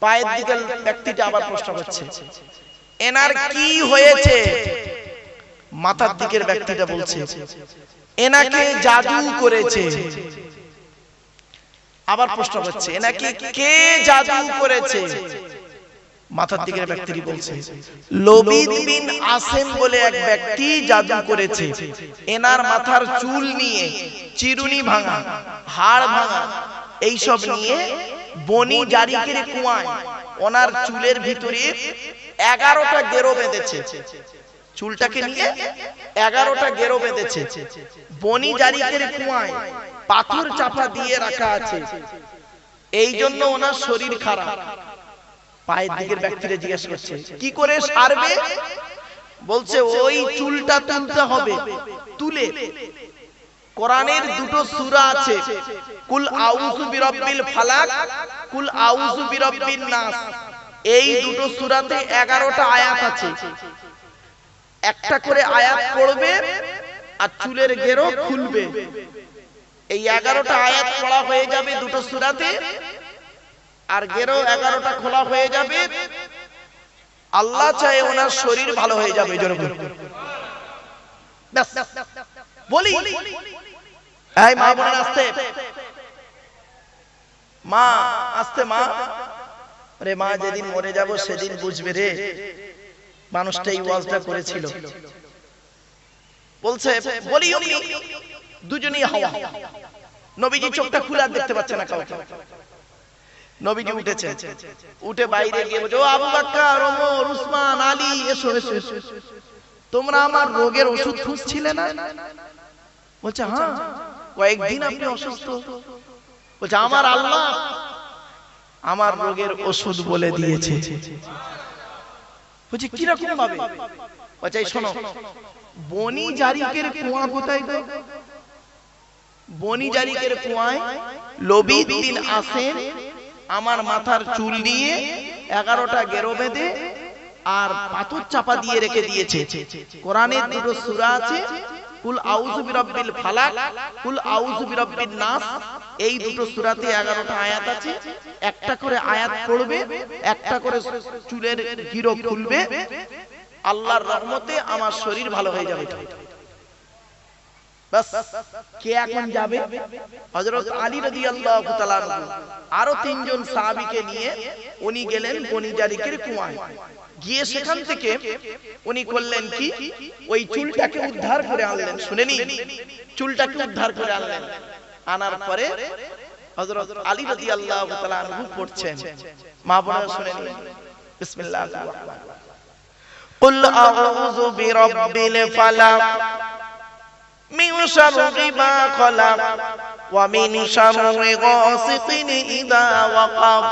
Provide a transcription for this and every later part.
পায়ের দিকের ব্যক্তিটা আবার প্রশ্ন করছে এনার কি হয়েছে? মাথার দিকের ব্যক্তিটা বলছে এনাকে জাদু করেছে। আবার প্রশ্ন করছে এনাকে কে জাদু করেছে? মাথার দিকের ব্যক্তি বলছে লবিদ বিন আসেম বলে এক ব্যক্তি জাদু করেছে। এনার মাথার চুল নিয়ে চিরুনি ভাঙা, হাড় ভাঙা এইসব নিয়ে বনি জারিকের কুয়ায় ওনার চুলের ভিতরে 11টা গেরো বেঁধেছে। চুলটাকে নিয়ে 11টা গেরো বেঁধেছে। বনি জারিকের কুয়ায় পাথর চাপা দিয়ে রাখা আছে, এই জন্য ওনার শরীর খারাপ। পায়ের দিকের ব্যক্তিরা জিজ্ঞাসা করছে কি করে সারবে? বলছে ওই চুলটা তুলতে হবে। তুলে কোরআনের দুটো সূরা আছে, কুল আউযু বিরাব্বিল ফালাক, কুল আউযু বিরাব্বিন নাস। এই দুটো সূরাতে 11টা আয়াত আছে। একটা করে আয়াত পড়বে আর চুলের গেরো খুলবে। এই 11টা আয়াত পড়া হয়ে যাবে দুটো সূরাতে, আর গেরো 11টা খোলা হয়ে যাবে। আল্লাহ চায় ওনার শরীর ভালো হয়ে যাবে। বলি এই মা বোনেরা আস্তে, মা আস্তে, মা আরে মা যেদিন মরে যাব সেদিন বুঝবে রে মানুষটা এই ওয়াজটা করেছিল। বলছে বলি অমনি দুজনেই হাওয়া। নবীজি চোখটা খুলে দেখতে পাচ্ছে না কাউকে। নবীজি উঠেছে, উঠে বাইরে গিয়ে বলছে ও আবু বকর, ওমর, উসমান, আলী, এসো এসো এসো, তোমরা আমার রোগের ওষুধ খুঁজছিলে না? বলছে হ্যাঁ, কয়েকদিন আপনি অসুস্থ। বলছে আমার আল্লাহ আমার রোগের ওষুধ বলে দিয়েছে। বলছে কি রকম ভাবে? বলছে শোনো, বনি জারিকের কুয়া কোথায় গো? বনি জারিকের কুয়ায় লবিদ বিন আসেম আমার মাথার চুল নিয়ে 11টা গেরো বেঁধে আর পাথর চাপা দিয়ে রেখে দিয়েছে। কোরআনের দুটো সূরা আছে, কুল আউযু বিরাব্বিল ফালাক, কুল আউযু বিরাব্বিন নাস। এই দুটো সূরাতে 11টা আয়াত আছে। একটা করে আয়াত পড়বে, একটা করে চুলের গিরো খুলবে। আল্লাহর রহমতে আমার শরীর ভালো হয়ে যাবে। বাস। কে এখন যাবে? হযরত আলী রাদিয়াল্লাহু তাআলা আরো 3 জন সাহাবীকে নিয়ে উনি গেলেন বনি জারিকের কুয়ায়। গিয়ে সেখান থেকে উনি করলেন কি, ওই চুলটাকে উদ্ধার করে আনলেন। শুনেনি, চুলটাকে উদ্ধার করে আনলেন। আনার পরে হযরত আলী রাদিয়াল্লাহু তাআলা আনহু পড়ছেন, মা বোনেরা শুনেনি, বিসমিল্লাহির রহমানির রহিম। কুল আউযু বিরাব্বিল ফালাক মিন শাররি মা খালাক ওয়া মিন শাররি গাসিকিন ইযা ওয়াকাব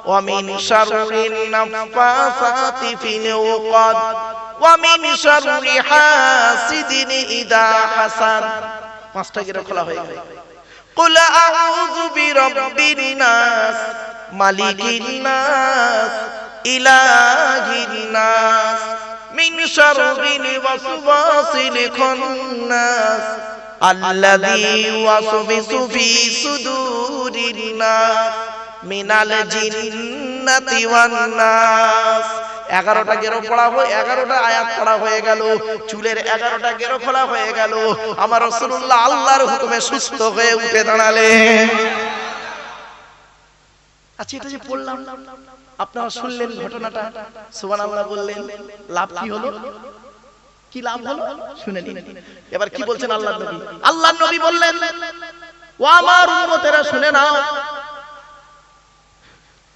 ওয়া মিন শাররিন নাফাসাতি ফিল উকাদ ওয়া মিন শাররি হাসিদিন ইযা হাসাদ। 5টা গিরো খোলা হয়ে গেল। কুল আউযু বিরাব্বিন নাস মালিকিন নাস ইলাহিন নাস মিন শাররিল ওয়াসওয়াসিল খান্নাস আল্লাযী ওয়াসওয়াসু ফি সুদুরিন নাস মিনাল জিন্নাতি ওয়ান নাস। 11টা গেরো পড়া হয়ে 11টা আয়াত পড়া হয়ে গেল। চুলের 11টা গেরো খোলা হয়ে গেল। আমার রাসূলুল্লাহ আল্লাহর হুকুমে সুস্থ হয়ে উঠে দাঁড়ালেন। আচ্ছা, এটা যে পড়লাম আপনারা শুনলেন ঘটনাটা, সুবহানাল্লাহ বললেন, লাভ কি হলো? কি লাভ হলো শুনে নিন। এবার কি বলছেন আল্লাহর নবী? আল্লাহর নবী বললেন, ও আমার উম্মতেরা শুনে নাও,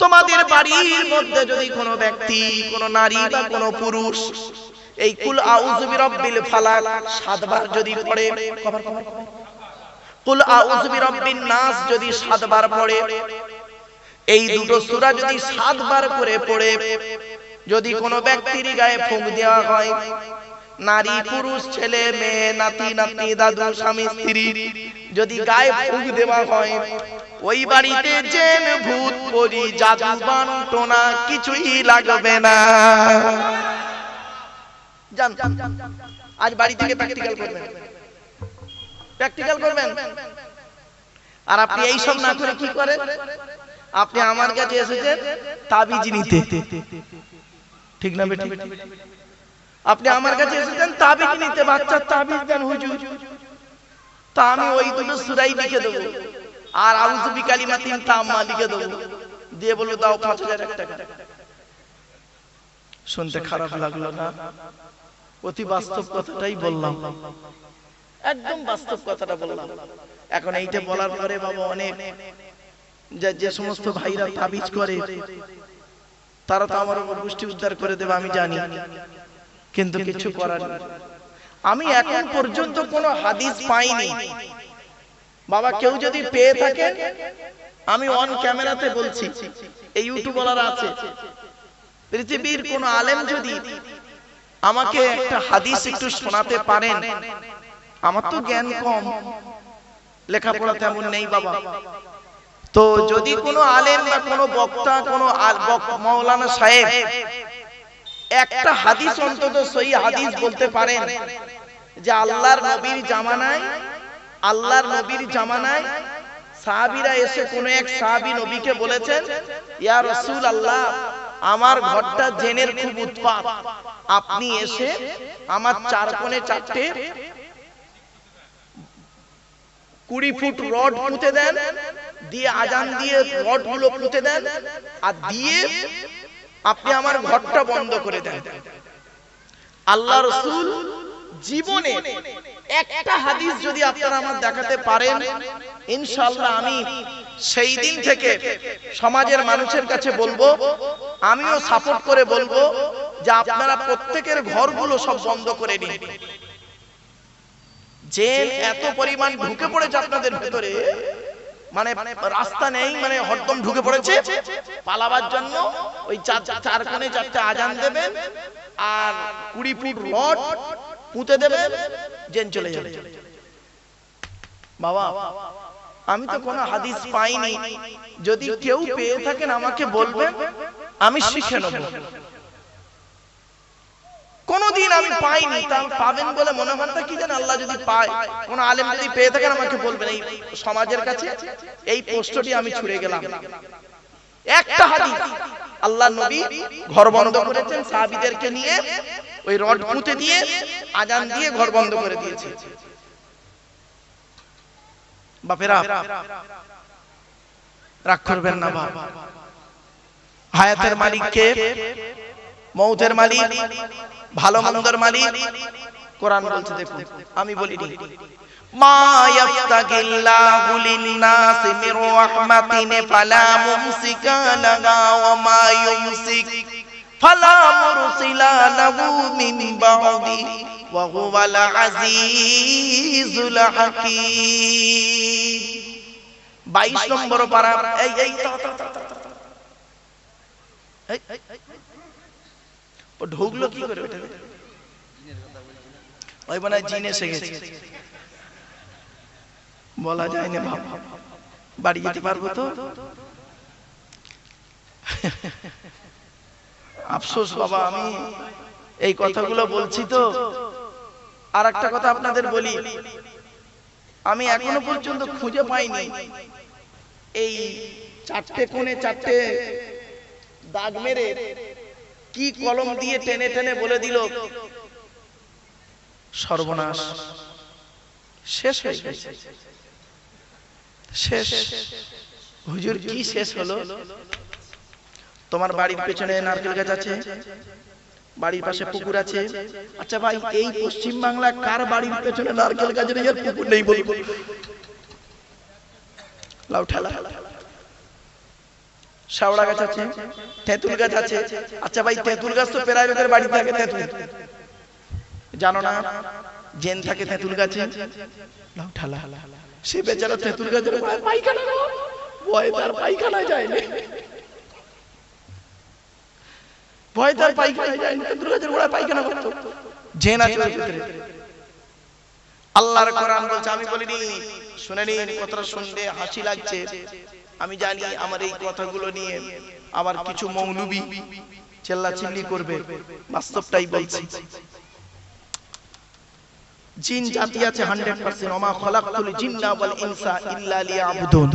তোমাদের বাড়ির মধ্যে যদি কোনো ব্যক্তি, কোনো নারী বা কোনো পুরুষ এই কুল আউযু বিরাব্বিল ফালাক 7 বার যদি পড়ে, কুল আউযু বিরাব্বিন নাস যদি 7 বার পড়ে, এই দুটো সূরা যদি 7 বার করে পড়ে যদি কোনো ব্যক্তির গায়ে ফুঁক দেওয়া হয়, নারী পুরুষ ছেলে মেয়ে নাতি নাতনি দাদু স্বামী স্ত্রী যদি গায়ে ফুঁক দেওয়া হয়, ওই বাড়িতে জিন ভূত পরি জাদু বানটোনা কিছুই লাগবে না। জান আজ বাড়ি থেকে প্র্যাকটিক্যাল করবেন, প্র্যাকটিক্যাল করবেন। আর আপনি এই সব না করে কি করেন? আপনি আমার কাছে এসেছেন তাবিজ নিতে, ঠিক না বেটি? আপনি আমার কাছে এসেছেন তাবিজ নিতে, বাচ্চার তাবিজ দেন হুজুর। তা আমি ওই দুটো সূরাই লিখে দেবো আর আউযু বিকালিমাতিন তাম্মা লিখে দেবো, দিয়ে বলবো দাও 5000 টাকা। শুনতে খারাপ লাগলো না? অতি বাস্তব কথাটাই বললাম, একদম বাস্তব কথাটা বললাম। এখন এইটা বলার পরে বাবা অনেক যে সমস্ত ভাইরা তাবিজ করে তারা তো আমার উপর গোষ্ঠী উদ্ধার করে দেবে আমি জানি, কিন্তু কিছু করার নেই। আমি এখন পর্যন্ত কোনো হাদিস পাইনি বাবা, কেউ যদি পেয়ে থাকেন আমি অন ক্যামেরাতে বলছি, এই ইউটিউবাররা আছে, পৃথিবীর কোন আলেম যদি আমাকে একটা হাদিস একটু শোনাতে পারেন, আমার তো জ্ঞান কম, লেখাপড়া তেমন নেই বাবা, তো যদি কোনো আলেম বা কোনো বক্তা, কোনো মাওলানা সাহেব একটা হাদিস অন্তত সহি হাদিস বলতে পারেন যে আল্লাহর নবীর জামানায় সাহাবীরা এসে কোন এক সাহাবী নবীকে বলেছেন, ইয়া রাসূলুল্লাহ আমার ঘরটা জিনের খুব উৎপাত, আপনি এসে আমার চার কোণে চারটে 20 ফুট রড পুঁতে দেন, দিয়ে আজান দিয়ে রড গুলো পুঁতে দেন, আর দিয়ে আপনি আমার ঘরটা বন্ধ করে দেন। আল্লাহ রাসূল জীবনে একটা হাদিস যদি আপনারা আমার দেখাতে পারেন, ইনশাআল্লাহ আমি সেই দিন থেকে সমাজের মানুষের কাছে বলবো, আমিও সাপোর্ট করে বলবো যে আপনারা প্রত্যেকের ঘরগুলো সব বন্ধ করে নিন। যে এত পরিমাণ ঢুকে পড়েছে আপনাদের ভেতরে, মানে রাস্তা নেই, মানে হরদম ঢুকে পড়েছে পালাবার জন্য, ওই চার কোণে চারটে আজান দেবেন আর 20 ফুট রড পুঁতে দেবেন, জেন চলে যাবে। বাবা আমি তো কোনো হাদিস পাইনি, যদি কেউ পেয়ে থাকেন আমাকে বলবেন, আমি শিখে নেব। কোনদিন আমি পাইনি, তা পাবেন বলে মনে হয় না। কি জানেন, আল্লাহ যদি পায়, কোন আলেম যদি পেয়ে থাকেন আমাকে বলবেন। এই সমাজের কাছে এই পোস্টটি আমি ছুড়ে গেলাম। একটা হাদিস, আল্লাহর নবী ঘর বন্ধ করেছেন সাহাবীদেরকে নিয়ে, ওই রড পুঁতে দিয়ে আজান দিয়ে ঘর বন্ধ করে দিয়েছে। বাপেরা রাগ করবেন না, বাপ হায়াতের মালিক কে? মৌতের মালিক, ভালো মন্দের মালিক। কোরআন বলছে, দেখুন আমি বলিনি, মা ইয়াফতাগিল্লাহু লিন-নাসি মির রাহমাতিন ফালা মুমসিকা লাহা ওয়া মা ইউমসিক ফালা মুরসিলা লাহু মিন বা'দি ওয়া হুয়াল আজিজুল হাকীম। 22 নম্বর পারা। এই ও ঢুকলো কি করে? ওই মানে জিন এসে গেছে, বলা যায় না বাবা, বাড়ি যেতে পারবো তো? আফসোস বাবা, আমি এই কথাগুলো বলছি তো। আর একটা কথা আপনাদের বলি, আমি এখনো পর্যন্ত খুঁজে পাইনি এই চারটে কোণে চারটে দাগ মেরে কি কলম দিয়ে টেনে টেনে বলে দিল সর্বনাশ, শেষ হয়ে গেছে। শেষ হুজুর, কি শেষ হলো? তোমার বাড়ির পেছনে নারকেল গাছ আছে, বাড়ির পাশে পুকুর আছে। আচ্ছা ভাই, এই পশ্চিম বাংলা কার বাড়ির পেছনে নারকেল গাছ নেই আর পুকুর নেই বলবো? লাউ ঠেলা। শাওড়া গাছ আছে, তেঁতুল গাছ আছে। আচ্ছা ভাই, তেঁতুল গাছ তো প্রাইভেটের বাড়ি থাকে, তেঁতুল জানো না? জেন থাকে তেঁতুল গাছে। লাউ ঠেলা। সে বেচারা তেঁতুল গাছের পায়খানা, ভয় তার পায়খানা যায় না, ভয় তার পায়খানা যায় না, তেঁতুল গাছের গোড়ায় পায়খানা করতো। জেন আছে ওর ভিতরে। আল্লাহর কোরআন বলছে, আমি বলিনি, শুনে নিন, কথাটা শুনলে হাসি লাগছে। আমি জানি আমার এই কথাগুলো নিয়ে আবার কিছু মৌলবি চিল্লাচিল্লি করবে, বাস্তবটাই বলছি। জিন জাতি আছে 100%, ওমা খলাকতুল জিন্না ওয়াল ইনসা ইল্লা লিয়াবুদুন।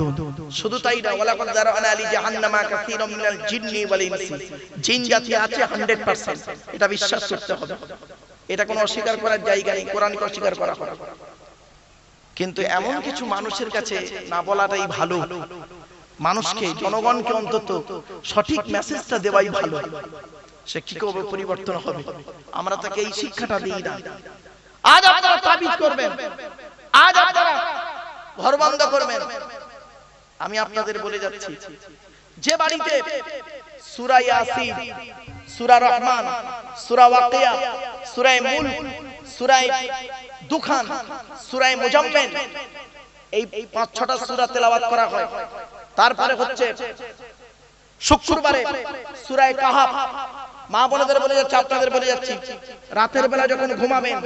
শুধু তাই না, ওয়ালাকাদ যারানা লি জাহান্নামা কাসীরাম মিনাল জিন্নি ওয়াল ইনসি, জিন জাতি আছে 100%, এটা বিশ্বাস করতে হবে। এটা কোনো অস্বীকার করার জায়গা নেই, কোরআনকে অস্বীকার করা হয়। কিন্তু এমন কিছু মানুষের কাছে না বলাটাই ভালো, মানুষকে, জনগণকে অন্তত সঠিক মেসেজটা দেওয়াই ভালো। সে কি করে পরিবর্তন হবে, আমরা তাকে এই শিক্ষাটা দিই না। আজ আপনারা তাবিজ করবেন, আজ আপনারা ঘর বন্ধ করবেন। আমি আপনাদের বলে যাচ্ছি, যে বাড়িতে সূরা ইয়াসিন, সূরা রহমান, সূরা ওয়াকিয়া, সূরা মুলক, সূরা দুখান, সূরা মুজাম্মিল, এই 5-6টা সূরা তেলাওয়াত করা হয়। তারপরে হচ্ছে শুক্রবারে সূরা কাহাফ। মা বোনেদের বলে যাচ্ছে, আপনাদের বলে যাচ্ছি, রাতের বেলা যখন ঘুমাবেন,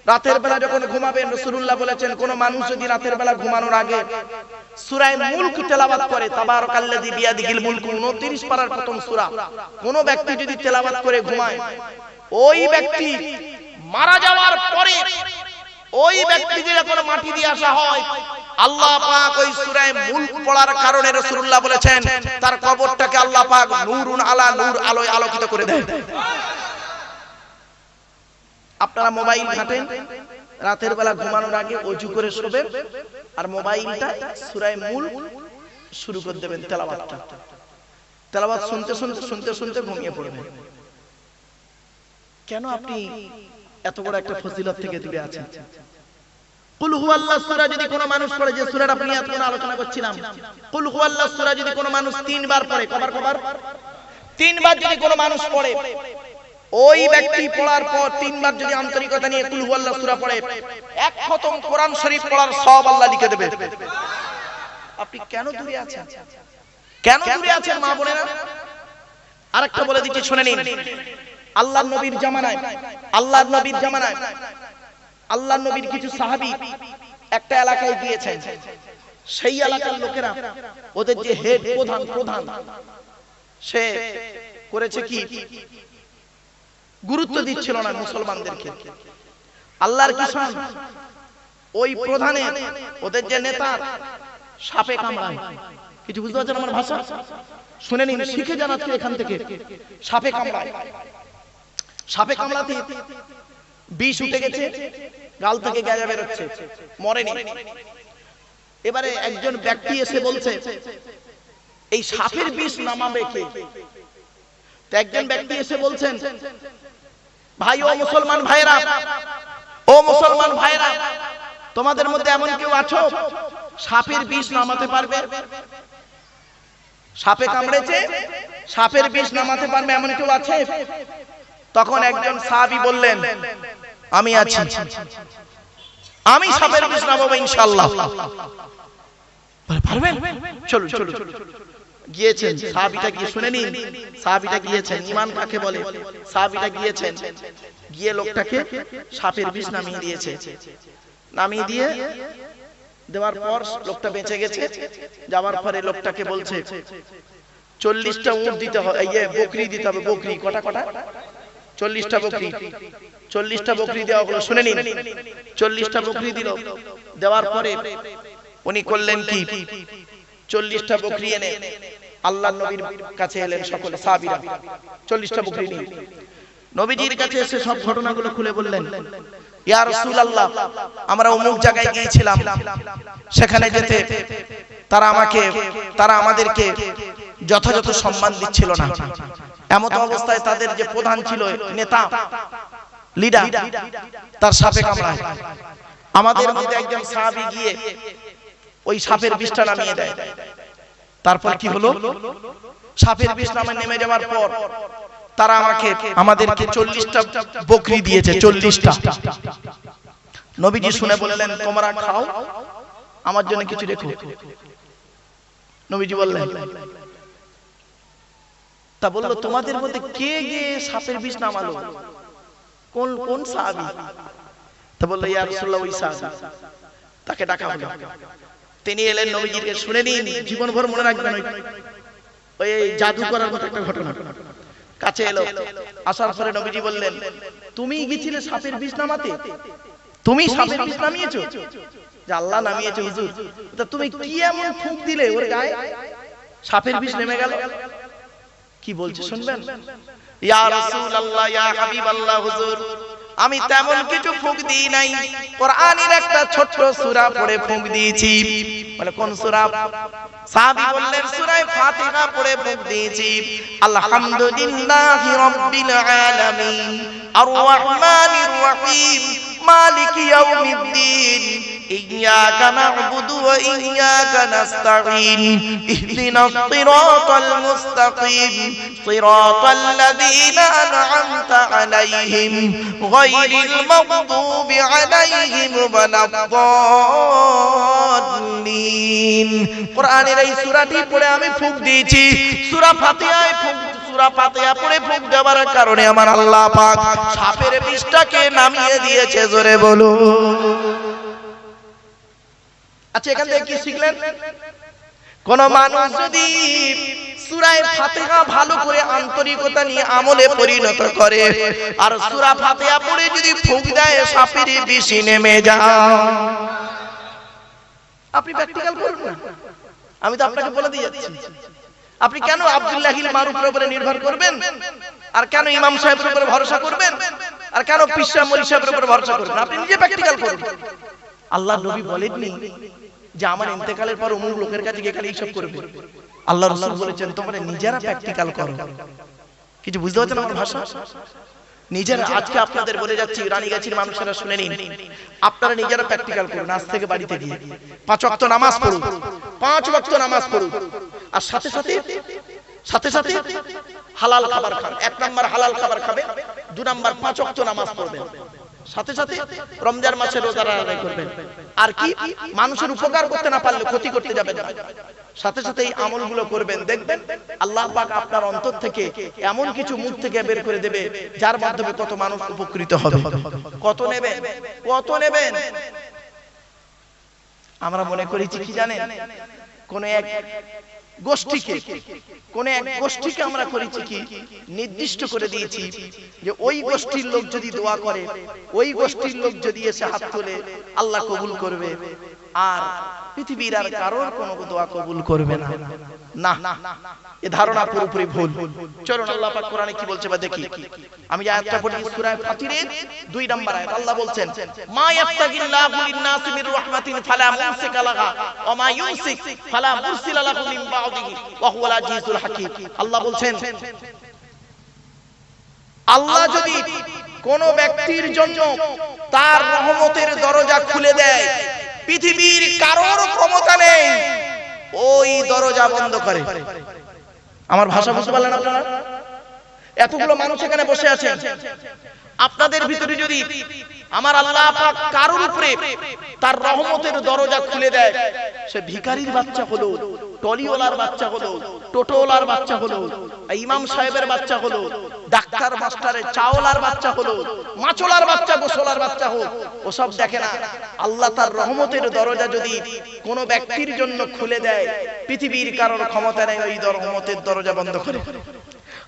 রাতের বেলা যখন ঘুমাবেন, রাসূলুল্লাহ বলেছেন কোন মানুষ যদি রাতের বেলা ঘুমানোর আগে সূরা মুলক তেলাওয়াত করে, তাবারাকাল্লাযী বিয়াদিহিল মুলকু, 29 পারার প্রথম সূরা, কোন ব্যক্তি যদি তেলাওয়াত করে ঘুমায়, ওই ব্যক্তি মারা যাওয়ার পরে ওই ব্যক্তিকে যখন মাটি দিয়ে আসা হয়, আল্লাহ পাক ওই সূরা মুলক পড়ার কারণে রাসূলুল্লাহ বলেছেন তার কবরটাকে আল্লাহ পাক নূরুন আলা নূর, আলোয় আলোকিত করে দেয়। আপনারা মোবাইল ঘাটেন, রাতের বেলা ঘুমানোর আগে ওযু করে শোবেন, আর মোবাইলটা সূরা মুলক শুরু করে দেবেন তেলাওয়াতটা। তেলাওয়াত শুনতে শুনতে শুনতে শুনতে ঘুমিয়ে পড়বেন। কেন আপনি এত বড় একটা ফজিলত থেকে দূরে আছেন? কুল হুয়াল্লাহ সূরা যদি কোন মানুষ পড়ে, যে সূরাটা আপনি এখন আলোচনা করছিলাম, কুল হুয়াল্লাহ সূরা যদি কোন মানুষ 3 বার পড়ে, কবার 3 বার যদি কোন মানুষ পড়ে, ওই ব্যক্তি পড়ার পর 3 বার যদি আন্তরিকতা নিয়ে কুল হুয়াল্লাহ সূরা পড়ে, এক খতম কোরআন শরীফ পড়ার সওয়াব আল্লাহ লিখে দেবে। আপনি কেন দূরে আছেন? কেন দূরে আছেন মা বোনেরা? আরেকটা বলে দিচ্ছি, শুনে নিন। আল্লাহর নবীর জামানায়, আল্লাহর নবীর কিছু সাহাবী একটা এলাকায় গিয়েছেন। সেই এলাকার লোকেরা, ওদের যে হেড প্রধান, সে করেছে কি, গুরুত্ব দিচ্ছিল না মুসলমানদেরকে। আল্লাহর কিসান, ওই প্রধানে, ওদের যে নেতা, সাপে কামড়ায়। কিছু বুঝতে পারছেন আমার ভাষা? শুনে নিন, শিখে জানাচ্ছি এখান থেকে। সাপে কামড়ায়, সাপে কামড়াতে বিষ উঠে গেছে, গাল থেকে গ্যাজা বেরোচ্ছে, মরেনি। এবারে একজন ব্যক্তি এসে বলছে এই সাপের বিষ নামাবে কে? তো একজন ব্যক্তি এসে বলছেন, ভাই, ও মুসলমান ভাইরা, তোমাদের মধ্যে এমন কেউ আছো সাপের বিষ নামাতে পারবে? সাপে কামড়েছে, সাপের বিষ নামাতে পারবে এমন কেউ আছে? তখন একজন সাহাবী বললেন, আমি আছি, আমি সাপের বিষ নামাবো ইনশাআল্লাহ। পারবেন? চলো। গিয়েছেন সাহাবীটা, গিয়ে শুনে নিন, সাহাবীটা গিয়েছেন, ঈমান কাকে বলে, সাহাবীটা গিয়েছেন, গিয়ে লোকটাকে সাপের বিষ নামিয়ে দিয়েছে। নামিয়ে দিয়ে দেওয়ার পর লোকটা বেঁচে গেছে। যাওয়ার পরে লোকটাকে বলছে 40টা উট দিতে হবে, বকরি দিতে হবে। বকরি কটা? 40টা বকরি। 40টা বকরি দেওয়া হলো। শুনে নিন, 40টা বকরি দিল। দেওয়ার পরে উনি করলেন কি, 40টা বকরি এনে আল্লাহর নবীর কাছে এলেন সকলে সাহাবীরা। 40টা বকরি নিয়ে নবীজির কাছে এসে সব ঘটনাগুলো খুলে বললেন, ইয়া রাসূলুল্লাহ, আমরা অমুক জায়গায় গিয়েছিলাম, সেখানে যেতে তারা আমাদেরকে যথাযথ সম্মান দিচ্ছিল না। এমত অবস্থায় তাদের যে প্রধান ছিল, নেতা, লিডার, তার সাপে কামড়ায়। আমাদের মধ্যে একজন সাহাবী গিয়ে ওই সাপের বিষটা নামিয়ে দেয়। তারপর কি হলো, সাপের বিষ নেমে যাওয়ার পর তারা আমাদেরকে 40টা বকরি দিয়েছে। 40টা। নবীজি শুনে বললেন, তোমরা খাও, আমার জন্য কিছু রেখো। নবীজি বললেন, তা বললো, তোমাদের মধ্যে কে গিয়ে সাপের বিষ নামালো? কোন সাহাবী? তা বললো, ইয়া রাসূলুল্লাহ, ওই সাহাবী। তাকে ডাকা হলো। তিনি এলেন নবীজির কাছে। শুনে নিন, জীবনভর মনে রাখবেন, ওই জাদু করার মতো একটা ঘটনা। কাছে এলো, আসার পরে নবীজি বললেন, তুমি গিয়েছিলে সাপের বিষ নামাতে? তুমি সাপের বিষ নামিয়েছো? যে আল্লাহ নামিয়েছে হুজুর। তা তুমি কি এমন ফুঁক দিলে ওর গায়ে সাপের বিষ নেমে গেল? কি বলছে শুনবেন? ইয়া রাসূলুল্লাহ, ইয়া হাবিবাল্লাহ, হুজুর আমি তেমন কিছু ফুঁক দিই নাই, কোরআনের একটা ছোট্ট সূরা পড়ে ফুঁক দিয়েছি। বলে কোন সূরা? সাহাবী বললেন সূরা ফাতিহা পড়ে ফুঁক দিয়েছি। আলহামদুলিল্লাহি রাব্বিল আলামিন আর রাহমানির রহিম মালিকি ইয়াউমিদ্দিন ইয়্যাকা না'বুদু ওয়া ইয়্যাকা নাস্তাঈন ইহদিনাস সিরাতাল মুস্তাকিম সিরাতাল লাযীনা আন'আমতা আলাইহিম গায়রিল মাগদুবি আলাইহিম ওয়ালাদ-দাল্লিন। কোরআনের এই সূরাটি পড়ে আমি ফুঁক দিয়েছি। সূরা ফাতিহায় সূরা ফাতিহা পড়ে ফুঁক দেওয়ার কারণে আমার আল্লাহ পাক সাপের বিষটাকে নামিয়ে দিয়েছে। জোরে বলো। আচ্ছা, এখান থেকে কি শিখলেন? কোন মানুষ যদি সূরা ফাতিহা ভালো করে আন্তরিকতা নিয়ে আমলে পরিণত করে আর সূরা ফাতিহা পড়ে যদি ফুঁক দেয় সাপের বিষ নেমে যায়। আপনি প্র্যাকটিক্যাল করুন না, আমি তো আপনাকে বলে দিয়ে যাচ্ছি। আপনি কেন আব্দুল্লাহিল মারুফের উপরে নির্ভর করবেন? আর কেন ইমাম সাহেবের উপরে ভরসা করবেন? আর কেন পিসা মলি সাহেবের উপরে ভরসা করবেন? আপনি নিজে প্র্যাকটিক্যাল করুন। আল্লাহর নবী বলেননি যে আমার ইন্তেকালের পর অমুক লোকের কাছে গিয়ে খালি এইসব করবে। আল্লাহর রাসূল বলেছেন তোমরা নিজেরা প্র্যাকটিক্যাল করো। কিছু বুঝতে পারছেন আমার ভাষা? নিজেরা। আজকে আপনাদের বলে যাচ্ছি, রানীগাছির মানুষেরা শুনে নিন, আপনারা নিজেরা প্র্যাকটিক্যাল করুন। আজ থেকে বাড়িতে গিয়ে 5 ওয়াক্ত নামাজ পড়ুন, 5 ওয়াক্ত নামাজ পড়ুন। আর সাথে সাথে হালাল খাবার খান। 1 নাম্বার হালাল খাবার খাবে, 2 নাম্বার 5 ওয়াক্ত নামাজ পড়বেন। সাথে সাথে রমজান মাসে রোজা আদায় করবেন। আর কি মানুষের উপকার করতে না পারলে ক্ষতি করতে যাবেন না। সাথে সাথে এই আমলগুলো করবেন, দেখবেন আল্লাহ পাক আপনার অন্তর থেকে এমন কিছু মুখ থেকে বের করে দেবে যার মাধ্যমে কত মানুষ উপকৃত হবে। কত নেবেন? কত নেবেন? আমরা মনে করেছি কি জানেন, কোন এক গোষ্ঠীকে আমরা করেছি কি নির্দিষ্ট করে দিয়েছি যে ওই গোষ্ঠীর লোক যদি দোয়া করে, ওই গোষ্ঠীর লোক যদি এসে হাত তোলে আল্লাহ কবুল করবে, আর পৃথিবীর আর কারোর কোনো দোয়া কবুল করবে না। না, এই ধারণা পুরোপুরি ভুল। চলুন আল্লাহ পাক কোরআনে কি বলছে বা দেখি। আমি যে আয়াতটা পড়ি সূরা ফাতিরের 2 নম্বর আয়াত, আল্লাহ বলছেন মা ইয়াফতাগিল্লাহু লিন-নাসি মির রাহমাতিন ফালা মুমসিকা লাহা ওয়া মা ইউমসিক ফালা মুরসিলা লাহু মিন বা'দিহি ওয়া হুয়াল আজিজুল হাকীম। আল্লাহ বলছেন আল্লাহ যদি কোন ব্যক্তির জন্য তার রহমতের দরজা খুলে দেয়, পৃথিবীর কারোর ক্ষমতা নেই ওই দরজা বন্ধ করে। আমার ভাষা বুঝতে পারলেন আপনারা? এতগুলো মানুষ এখানে বসে আছেন, আপনাদের ভিতরে যদি আমার আল্লাহ পাক কারোর উপরে তার রহমতের দরজা খুলে দেয়, সে ভিখারির বাচ্চা হলো, টলিওয়ালার বাচ্চা হলো, টোটোওয়ালার বাচ্চা হলো, ইমাম সাহেবের বাচ্চা হলো, ডাক্তার মাস্টারের চাওলার বাচ্চা হলো, মাছলার বাচ্চা, গোসলার বাচ্চা হোক, ওসব দেখে না। আল্লাহ তার রহমতের দরজা যদি কোনো ব্যক্তির জন্য খুলে দেয়, পৃথিবীর কারোর ক্ষমতা নেই ওই রহমতের দরজা বন্ধ করে।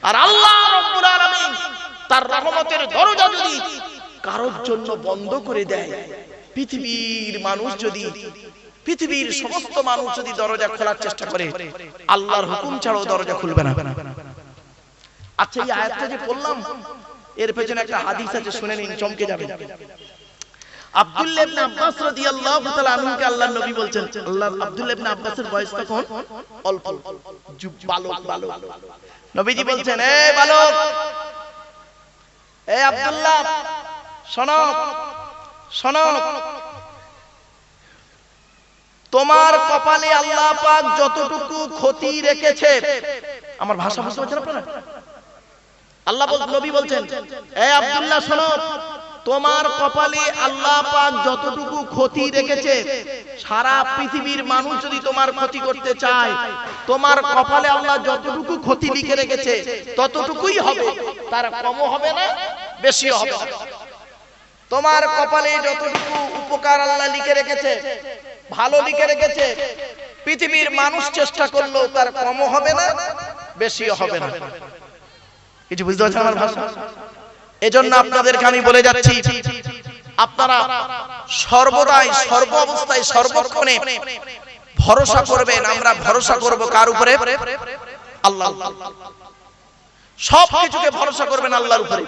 আর আল্লাহ রাব্বুল আলামিন তার রহমতের দরজা যদি কারোর জন্য বন্ধ করে দেয়, পৃথিবীর মানুষ যদি, পৃথিবীর সমস্ত মানুষ যদি দরজা খোলার চেষ্টা করে, আল্লাহর হুকুম ছাড়াও দরজা খুলবে না। আচ্ছা, এই আয়াতটা যে পড়লাম এর পেছনে একটা হাদিস আছে, শুনে নিন, চমকে যাবে। আব্দুল্লাহ ইবনে আব্বাস রাদিয়াল্লাহু তাআলা আনহুকে আল্লাহর নবী বলছেন, আব্দুল্লাহ ইবনে আব্বাসের বয়স তখন অল্প, বালক। নবীজি বলছেন, এই বালক, এই আব্দুল্লাহ, শোনো, তোমার কপালে আল্লাহ পাক যতটুকু ক্ষতি রেখেছে, আমার ভাষা বুঝতে পারছেন আপনারা? আল্লাহ নবী বলছেন, এই আব্দুল্লাহ শোনো, তোমার কপালে আল্লাহ পাক যতটুকু ক্ষতি রেখেছে, সারা পৃথিবীর মানুষ যদি তোমার ক্ষতি করতে চায়, তোমার কপালে আল্লাহ যতটুকু ক্ষতি লিখে রেখেছে ততটুকুই হবে, তার কমও হবে না, বেশিও হবে না। তোমার কপালে যতটুকু উপকার আল্লাহ লিখে রেখেছে, ভালো লিখে রেখেছে, পৃথিবীর মানুষ চেষ্টা করলেও তার কমও হবে না, বেশিও হবে না। কিছু বুঝতে পারছেন আমার ভাষা? এজন্য আপনাদেরকে আমি বলে যাচ্ছি, আপনারা সর্বদাই সর্ব অবস্থায় সর্বক্ষণে ভরসা করবেন। আমরা ভরসা করব কার উপরে? আল্লাহ। সব কিছুকে ভরসা করবেন আল্লাহর উপরে।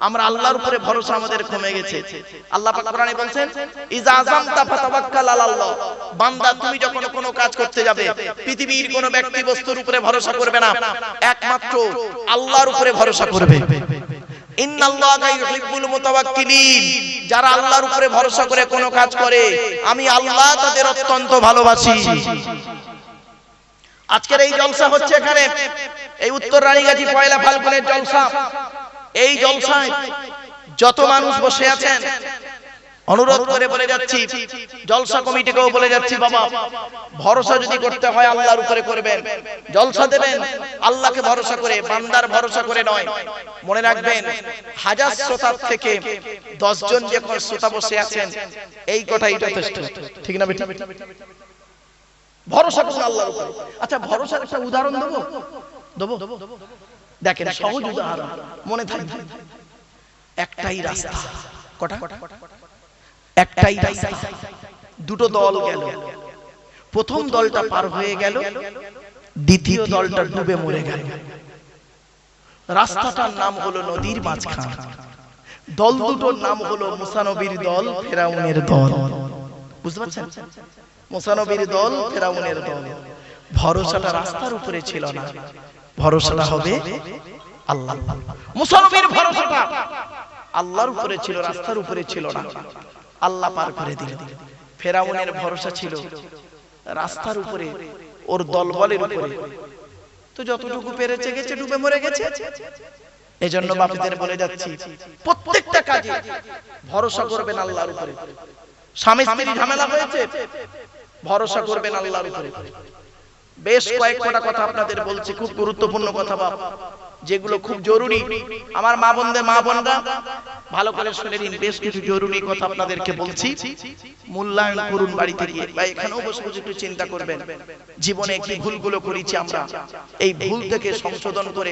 আমরা আল্লাহর উপরে ভরসা আমাদের কমে গেছে। আল্লাহ পাক কোরআনে বলেন, ইজা আযামতা ফাতাওয়াক্কাল আলাল্লাহ। বান্দা তুমি যখন কোনো কাজ করতে যাবে, পৃথিবীর কোনো ব্যক্তি বস্তুর উপরে ভরসা করবে না, একমাত্র আল্লাহর উপরে ভরসা করবে। ইন্নাল্লাহা ইউহিব্বুল মুতাওয়াক্কিলিন। যারা আল্লাহর উপরে ভরসা করে কোনো কাজ করে, আমি আল্লাহ তাদের অত্যন্ত ভালোবাসি। আজকের এই জলসা হচ্ছে এখানে, এই উত্তর রানীগাছি পয়লা ফাল্গুনের জলসা। এই জলসায় যত মানুষ বসে আছেন, অনুরোধ করে বলে যাচ্ছি, জলসা কমিটিকেও বলে যাচ্ছি, বাবা ভরসা যদি করতে হয় আল্লাহর উপরে করবেন। জলসা দেবেন আল্লাহকে ভরসা করে, বান্দার ভরসা করে নয়। মনে রাখবেন, হাজার শ্রোতার থেকে 10 জন যখন শ্রোতা বসে আছেন, এই কথাই যথেষ্ট। ঠিক না বেটা? ভরসা করুন আল্লাহর উপরে। আচ্ছা, ভরসার একটা উদাহরণ দেবো। দেখেন, সহজ উদাহরণ মনে থাকবে। একটাই রাস্তা। কটা? একটাই রাস্তা। দুটো দল গেল। প্রথম দলটা পার হয়ে গেল, দ্বিতীয় দলটা ডুবে মরে গেল। রাস্তাটার নাম হলো নদীর মাঝখান। দল দুটোর নাম হলো মুসা নবীর দল, ফেরাউনের দল। বুঝতে পারছেন? মুসা নবীর দল, ফেরাউনের দল। ভরসাটা রাস্তার উপরে ছিল না, ভরসাটা হবে আল্লাহ। মুসা নবীর ভরসাটা আল্লাহর উপরে ছিল, রাস্তার উপরে ছিল না। আল্লাহ পার করে দিল। ফেরাউনের ভরসা ছিল রাস্তার উপরে, ওর দলবলের উপরে। তো যতটুকু পেরেছে গেছে, ডুবে মরে গেছে। এজন্য বাপীদের বলে যাচ্ছি, প্রত্যেকটা কাজে ভরসা করবেন আল্লাহর উপরে। স্বামী স্ত্রীর ঝামেলা হয়েছে, ভরসা করবেন আল্লাহর উপরে। বেশ কয়েকটা কথা আপনাদের বলছি, খুব গুরুত্বপূর্ণ কথা বাপ, যেগুলো খুব জরুরি। আমার মা বোনরা ভালো করে শুনে নিন। বেশ কিছু জরুরি কথা আপনাদেরকে বলছি, মূল্যায়ন করুন বাড়িতে গিয়ে, বা এখানেও বসে বসে একটু চিন্তা করবেন। জীবনে কি ভুলগুলো করেছি আমরা, এই ভুল থেকে সংশোধন করে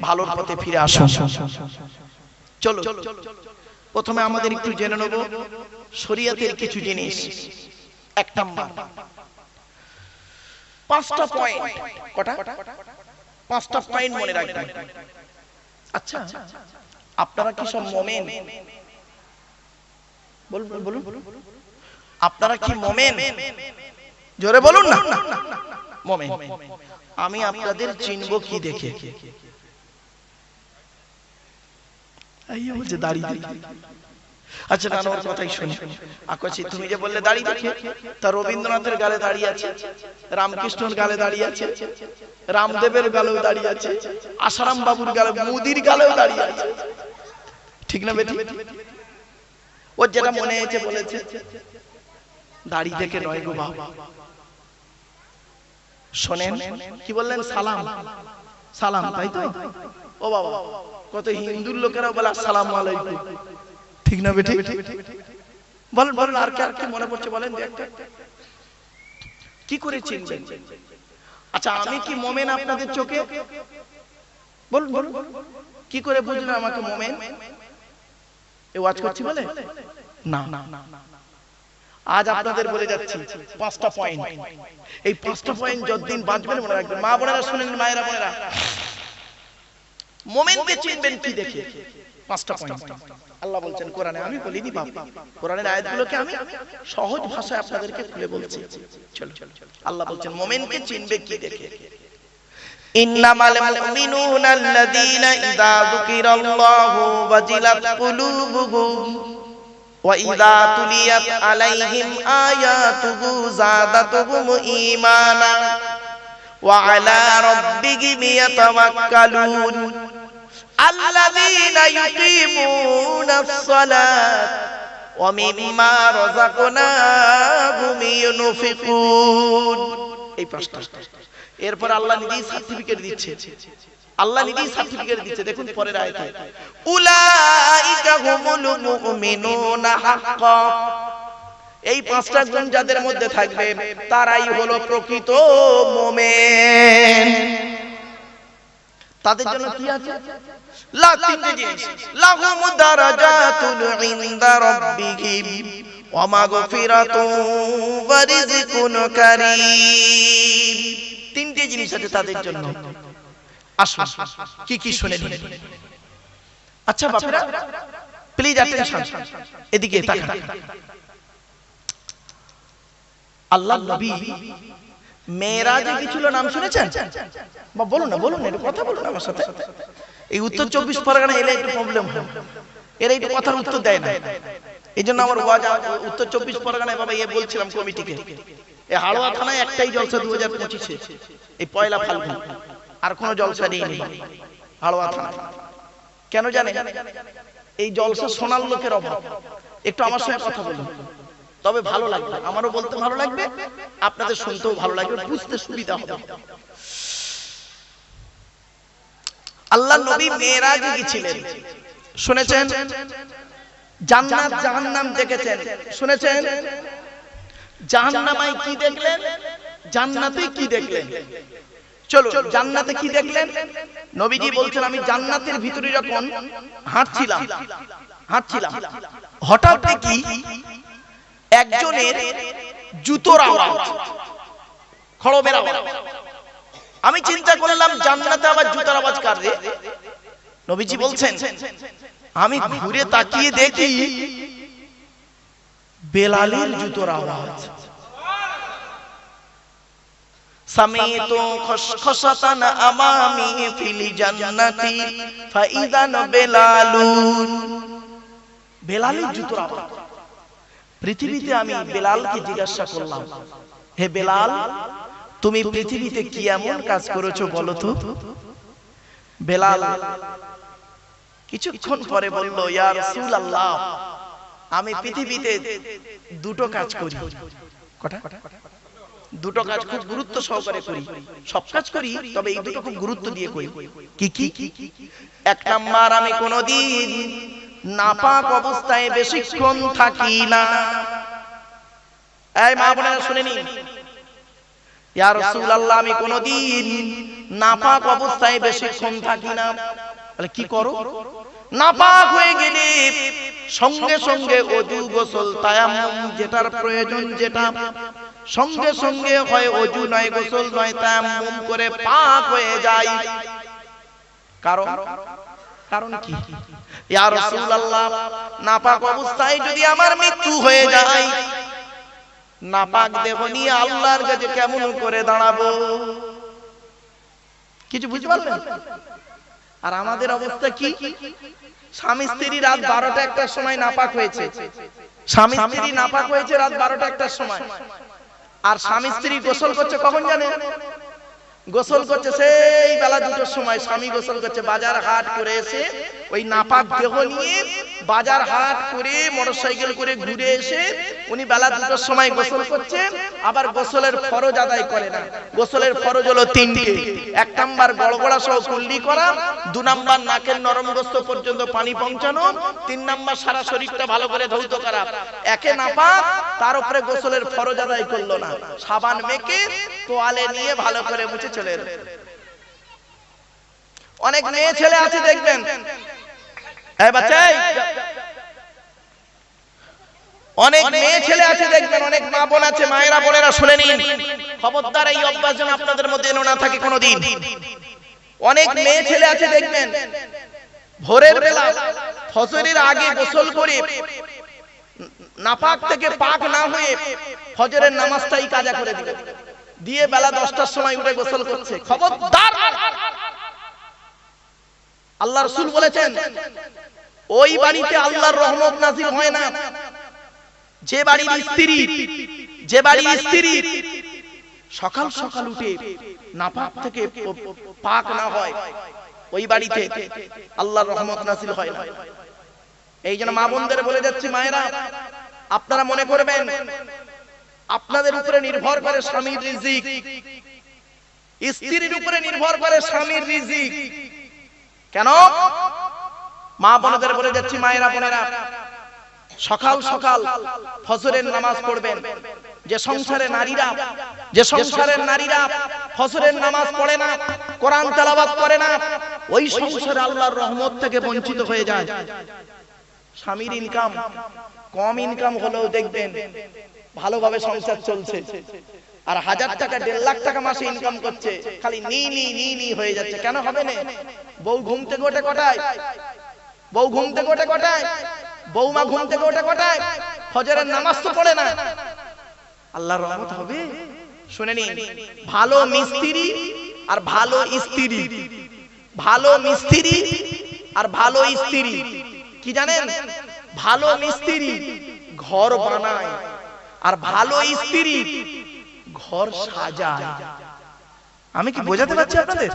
ভালোর পথে ফিরে আসুন। চলো, প্রথমে আমাদের একটু জেনে নেব শরীয়তের কিছু জিনিস। এক নাম্বার, 5টা পয়েন্ট। কটা? 5টা পয়েন্ট মনে রাখবেন। আচ্ছা, আপনারা কি সব মুমিন? বলুন, আপনারা কি মুমিন? জোরে বলুন না। মুমিন। আমি আপনাদের চিনবো কি দেখে? আইয়া বলছে দাড়ি দেখে। আচ্ছা, নানোর কথাই শুনি। আকাশি, তুমি যে বললে দাড়ি দেখে, তা রবীন্দ্রনাথের গালে দাঁড়িয়ে আছে, রামকৃষ্ণের গালে দাঁড়িয়ে আছে, রামদেবের গালেও দাঁড়িয়ে আছে, আসারাম বাবুর গালে, মোদির গালেও দাঁড়িয়ে আছে। ঠিক না বেটি? ও যেটা মনে হয়েছে বলেছে, দাড়ি দেখে নয় গো বাবা। শোনেন কি বললেন? সালাম, তাই তো? ও বাবা, কত হিন্দুর লোকেরা বলে আসসালামু আলাইকুম। ঠিক না বেটি? বলেন, আর কি মনে পড়ছে বলেন একটা। কি করে চিনবেন? আচ্ছা, আমি কি মুমিন আপনাদের চোখে? বলুন, কি করে বুঝবেন আমাকে মুমিন? এই ওয়াজ করছি বলে না। আজ আপনাদের বলে যাচ্ছি 5টা পয়েন্ট। এই 5টা পয়েন্ট যতদিন বাঁচবেন মনে রাখবেন। মা বোনেরা শুনেন, মায়েরা বোনেরা, মুমিনকে চিনবেন কি দেখে? 5টা পয়েন্ট আল্লাহ বলছেন কোরআনে। আমি বলিনি বাবা, কোরআনের আয়াতগুলোকে আমি সহজ ভাষায় আপনাদেরকে খুলে বলছি। চলো, আল্লাহ বলছেন মুমিনকে চিনবে কি দেখে? ইন্নামাল মুমিনুনা আল্লাযীনা ইযা যুকিরাল্লাহু ওয়াজিলাত কুলুবুহুম ওয়া ইযা তুলিয়াত আলাইহিম আয়াতুহু যাদাতুহুম ঈমানা ওয়া আলা রাব্বিহিম ইয়াতাওয়াক্কালুন আল্লাযীনা ইউকিমুনাস সালাত ওয়া মিম্মা রাযাকনাহুম ইউনফিকুন। এই 5টা। এরপর আল্লাহ নিজেই সার্টিফিকেট দিচ্ছে। দেখুন পরের আয়াতে, উলাইকা হুমুল মুমিনুনা হাক্কা। এই 5টা গুণ যাদের মধ্যে থাকবে তারাই হলো প্রকৃত মুমিন। তাদের জন্য কি আছে? তিনটে জিনিস, লাহুম দারাজাতুন ইনদা রাব্বিহিম ওয়া মাগফিরাতুন ওয়া রিজকুন কারীম। তিনটে জিনিস আছে তাদের জন্য। আসুন কি কি শুনে নিন। আচ্ছা বাপরা প্লিজ অ্যাটেনশন, এদিকে তাকান। আল্লাহর নবী মেরাজে গিয়েছিল, নাম শুনেছেন? বা বলুন না, বলুন না, একটু কথা বলুন আমার সাথে। এই উত্তর 24 পরগনা এলে একটু প্রবলেম হয়, এরা একটু কথার উত্তর দেয় না। এই জন্য আমার ওয়াজ উত্তর 24 পরগনায় বাবা বলছিলাম কমিটিকে, এই হাড়োয়া থানায় একটাই জলসা 2025-এ, এই পয়লা ফাল্গুন, আর কোনো জলসা নেই হাড়োয়া থানায়। কেন জানেন? এই জলসা শোনার লোকের অভাব। একটু আমার সঙ্গে কথা বলুন, তবে ভালো লাগবে, আমারও বলতে ভালো লাগবে, আপনাদের শুনতেও ভালো লাগবে, বুঝতে সুবিধা হবে। আল্লাহর নবী মেরাজে গিয়েছিলেন, শুনেছেন? জান্নাত জাহান্নাম দেখেছেন, শুনেছেন? জাহান্নামায় কি দেখলেন, জান্নাতে কি দেখলেন? চলো জান্নাতে কি দেখলেন? নবীজি বলছেন, আমি জান্নাতের ভিতরে যখন হাঁটছিলাম হঠাৎ দেখি একজনের জুতোর আওয়াজ, খড়মের আওয়াজ। আমি চিন্তা করলাম জান্নাতে আবার জুতার আওয়াজ কার রে? নবীজি বলছেন, আমি ঘুরে তাকিয়ে দেখি বেলালের জুতোর আওয়াজ। সামিতু খসখসাতান আমামি ফিল জান্নাতি ফাইদান বেলালুন। বেলালের জুতোর আওয়াজ। পৃথিবীতে আমি বেলালকে জিজ্ঞাসা করলাম, হে বেলাল, তুমি পৃথিবীতে কি এমন কাজ করেছো বলো তো? বেলাল কিছুক্ষণ পরে বলল, ইয়া রাসূলুল্লাহ, আমি পৃথিবীতে দুটো কাজ করি। কটা? দুটো কাজ খুব গুরুত্ব সহকারে করি। সব কাজ করি, তবে এই দুটো খুব গুরুত্ব দিয়ে করি। কি কি? এক নাম্বার, আমি কোনদিন নাপাক অবস্থায় বেশিক্ষণ থাকি না। এই মা বোনেরা শুনে নিন, ইয়া রাসূলুল্লাহ, আমি কোনদিন নাপাক অবস্থায় বেশিক্ষণ থাকি না। তাহলে কি করো? নাপাক হয়ে গেলে সঙ্গে সঙ্গে ওযু, গোসল, তায়াম্মুম, যেটার প্রয়োজন যেটা, সঙ্গে সঙ্গে হয় ওযু নয়, গোসল নয়, তায়াম্মুম করে পাক হয়ে যায়। কারণ কি? ইয়া রাসূলুল্লাহ, নাপাক অবস্থায় যদি আমার মৃত্যু হয়ে যায়, নাপাক দেহ নিয়ে আল্লাহর কাছে কেমন করে দাঁড়াবো? কিছু বুঝতে পারলেন? আর আমাদের অবস্থা কি? স্বামী স্ত্রী রাত 12টা 1টার সময় নাপাক হয়েছে, স্বামী স্ত্রী নাপাক হয়েছে রাত 12টা 1টার সময়, আর স্বামী স্ত্রী গোসল করছে কখন জানেন? গোসল করছে সেই বেলা 2টার সময়। স্বামী গোসল করছে, বাজার হাট করে এসে ওই নাপাক দেহ নিয়ে বাজার হাট করে মোটরসাইকেল করে ঘুরে এসে উনি বেলা 2টার সময় গোসল করছে। আবার গোসলের ফরজ আদায় করে না। গোসলের ফরজ হলো 3টে। 1 নাম্বার গড়গড়া সহ কুল্লি করা, 2 নাম্বার নাকের নরম গোস্ত পর্যন্ত পানি পৌঁছানো, 3 নাম্বার সারা শরীরটা ভালো করে ধৌত করা। একে নাপাক, তার উপরে গোসলের ফরজ আদায় করলো না, সাবান মেখে তোয়ালে নিয়ে ভালো করে মুছে চলে এলো। অনেক মেয়ে ছেলে আছে দেখবেন, এই বাচ্চাই, অনেক মেয়ে ছেলে আছে দেখবেন, অনেক মা বোন আছে, মায়েরা বোনেরা শুনে নিন, খবরদার এই অভ্যাস যেন আপনাদের মধ্যে না থাকে কোনোদিন। অনেক মেয়ে ছেলে আছে দেখবেন, ভোরের বেলা ফজরের আগে গোসল করে নাপাক থেকে পাক না হয়ে ফজরের নামাজটাই কাজা করে দিয়ে বেলা 10টার সময় উঠে গোসল করছে। খবরদার! আল্লাহ রাসূল বলেছেন, ওই বাড়িতে আল্লাহর রহমত নাযিল হয় না যে বাড়ির স্ত্রী সকাল সকাল উঠে নাপাক থেকে পাক না হয়, ওই বাড়িতে আল্লাহর রহমত নাযিল হয় না। এই জন্য মা বোনদের বলে যাচ্ছি, মায়েরা আপনারা মনে করবেন আপনাদের উপরে নির্ভর করে স্বামীর রিজিক, স্ত্রীর উপরে নির্ভর করে স্বামীর রিজিক। কেন? মা বোনদের বলে যাচ্ছি, মায়েরা বোনেরা, সকাল সকাল ফজরের নামাজ পড়বেন। যে সংসারের নারীরা ফজরের নামাজ পড়ে না, কোরআন তেলাওয়াত করে না, ওই সংসারে আল্লাহর রহমত থেকে বঞ্চিত হয়ে যায়। স্বামীর ইনকাম কম ইনকাম হলেও দেখবেন ভালোভাবে সংসার চলছে, আর 1000 টাকা 1.5 লাখ টাকা মাসে ইনকাম করছে, খালি নি হয়ে যাচ্ছে। কেন হবে না? বউ ঘুম থেকে ওঠে কটায়? বউ ঘুম থেকে ওঠে কটায়? বৌমা ঘুম থেকে ওঠে কটায়? ফজরের নামাজ তো পড়ে না। আল্লাহর রহমত হবে? শুনে নিন, ভালো মিস্ত্রি আর ভালো স্ত্রী, ভালো মিস্ত্রি আর ভালো স্ত্রী কি জানেন? ভালো মিস্ত্রি ঘর বানায় আর ভালো স্ত্রী ঘর সাজায়। আমি কি বোঝাতে পারছি আপনাদের?